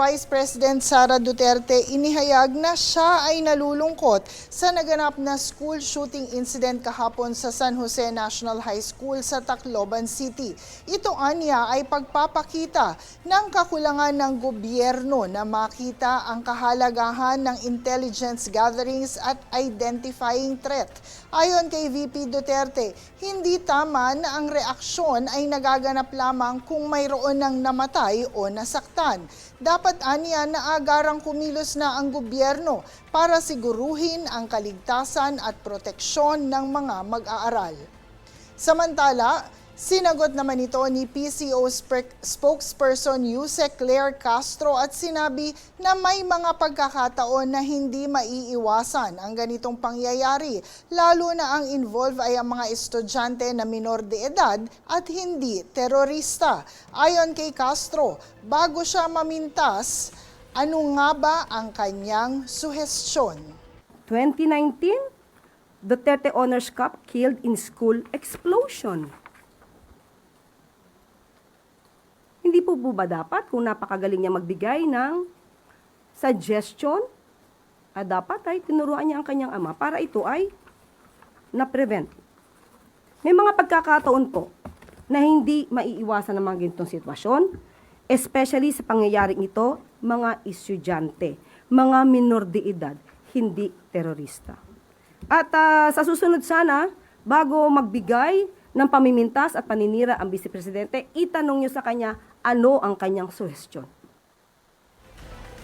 Vice President Sara Duterte inihayag na siya ay nalulungkot sa naganap na school shooting incident kahapon sa San Jose National High School sa Tacloban City. Ito anya ay pagpapakita ng kakulangan ng gobyerno na makita ang kahalagahan ng intelligence gatherings at identifying threat. Ayon kay VP Duterte, hindi tama na ang reaksyon ay nagaganap lamang kung mayroon ng namatay o nasaktan. Dapat aniya na agarang kumilos na ang gobyerno para siguruhin ang kaligtasan at proteksyon ng mga mag-aaral. Samantala, sinagot naman ito ni PCO spokesperson Yusek Claire Castro at sinabi na may mga pagkakataon na hindi maiiwasan ang ganitong pangyayari, lalo na ang involved ay ang mga estudyante na minor de edad at hindi terorista. Ayon kay Castro, bago siya mamintas, ano nga ba ang kanyang suhestyon? 2019, Duterte Honors Cup killed in school explosion. Hindi po ba dapat kung napakagaling niya magbigay ng suggestion, dapat ay tinuruan niya ang kanyang ama para ito ay na-prevent. May mga pagkakataon po na hindi maiiwasan ng mga ganitong sitwasyon, especially sa pangyayaring ito, mga estudyante, mga minor de edad, hindi terorista. At sa susunod sana, bago magbigay ng pamimintas at paninira ang Vice Presidente, itanong niyo sa kanya ano ang kanyang suhestyon.